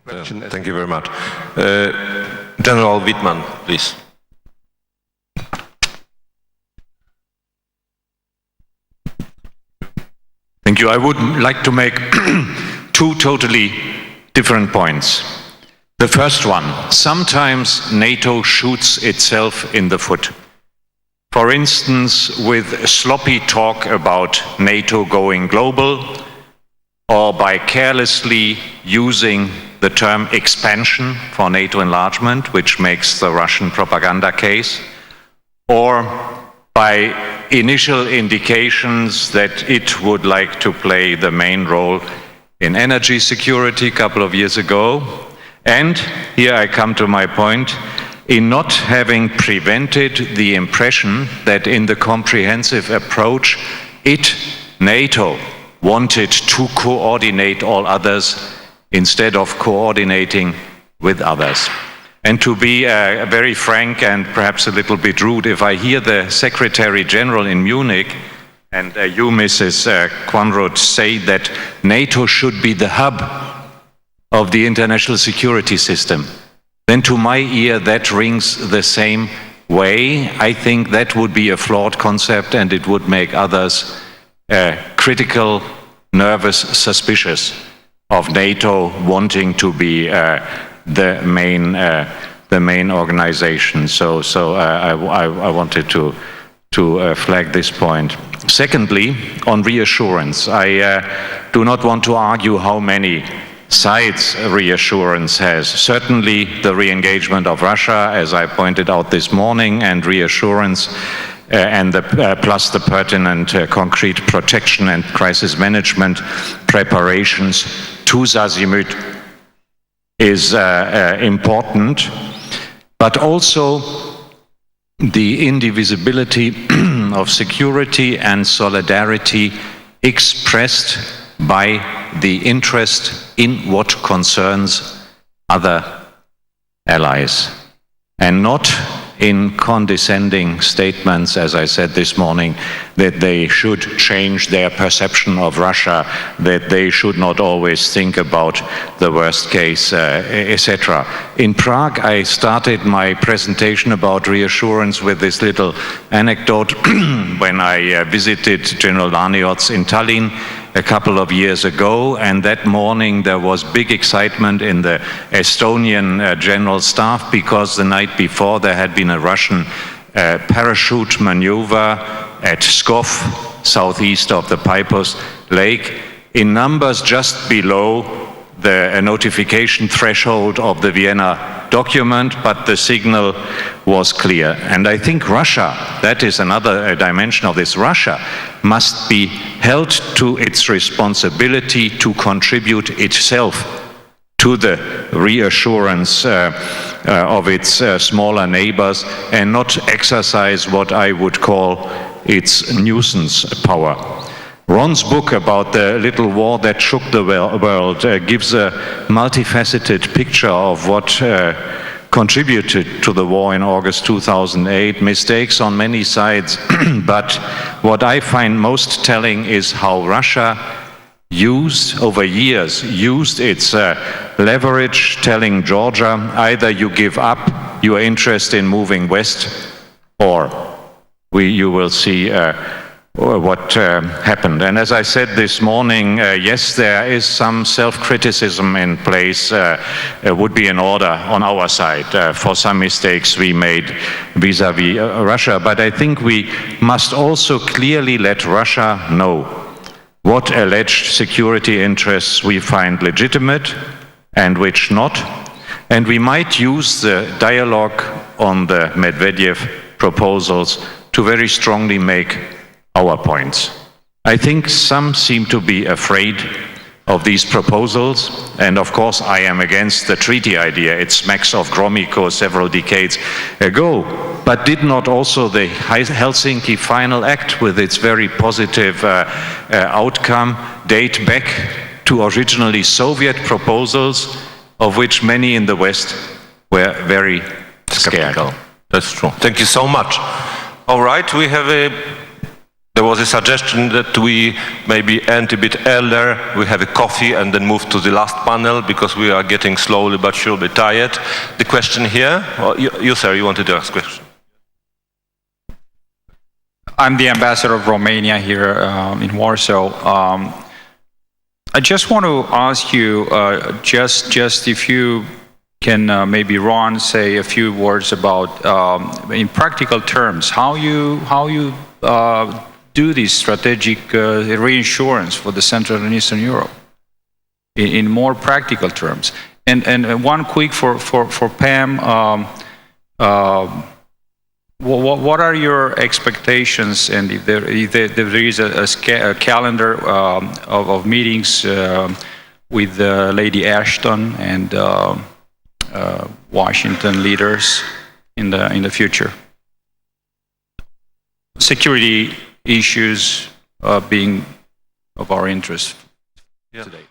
Thank you very much. General Wittmann, please. Thank you. I would like to make two totally different points. The first one, sometimes NATO shoots itself in the foot. For instance, with sloppy talk about NATO going global, or by carelessly using the term expansion for NATO enlargement, which makes the Russian propaganda case, or by initial indications that it would like to play the main role in energy security a couple of years ago. And here I come to my point, in not having prevented the impression that in the comprehensive approach, NATO, wanted to coordinate all others instead of coordinating with others. And to be very frank and perhaps a little bit rude, if I hear the Secretary General in Munich and you, Mrs. Quanroth, say that NATO should be the hub of the international security system, then to my ear that rings the same way. I think that would be a flawed concept and it would make others critical, nervous, suspicious of NATO wanting to be the main organization. So I wanted to flag this point. Secondly, on reassurance, I do not want to argue how many sides reassurance has. Certainly the re-engagement of Russia, as I pointed out this morning, and reassurance and plus the pertinent concrete protection and crisis management preparations to Zazimut is important, but also the indivisibility of security and solidarity expressed by the interest in what concerns other allies, and not in condescending statements, as I said this morning, that they should change their perception of Russia, that they should not always think about the worst case, etc. In Prague, I started my presentation about reassurance with this little anecdote when I visited General Laniotz in Tallinn a couple of years ago, and that morning there was big excitement in the Estonian General Staff because the night before there had been a Russian parachute maneuver at Pskov, southeast of the Pipos Lake, in numbers just below the notification threshold of the Vienna document, but the signal was clear. And I think Russia, that is another dimension of this, Russia must be held to its responsibility to contribute itself to the reassurance of its smaller neighbors and not exercise what I would call its nuisance power. Ron's book about the little war that shook the world gives a multifaceted picture of what contributed to the war in August 2008, mistakes on many sides, but what I find most telling is how Russia over years used its leverage, telling Georgia, either you give up your interest in moving west, or you will see what happened. And as I said this morning, yes, there is some self-criticism in place, would be in order on our side for some mistakes we made vis-à-vis Russia. But I think we must also clearly let Russia know what alleged security interests we find legitimate and which not. And we might use the dialogue on the Medvedev proposals to very strongly make our points. I think some seem to be afraid of these proposals, and of course I am against the treaty idea. It smacks of Gromyko several decades ago, but did not also the Helsinki Final Act with its very positive outcome date back to originally Soviet proposals, of which many in the West were very scared. That's true. Thank you so much. All right, we have a There was a suggestion that we maybe end a bit earlier, we have a coffee and then move to the last panel because we are getting slowly but surely tired. The question here, well, you sir, you wanted to ask a question. I'm the ambassador of Romania here in Warsaw. I just want to ask you, just if you can maybe Ron say a few words about, in practical terms, how you do this strategic reinsurance for the Central and Eastern Europe in more practical terms. And one quick for Pam. What are your expectations, and if there is a calendar of meetings with Lady Ashton and Washington leaders in the future? Security issues being of our interest today.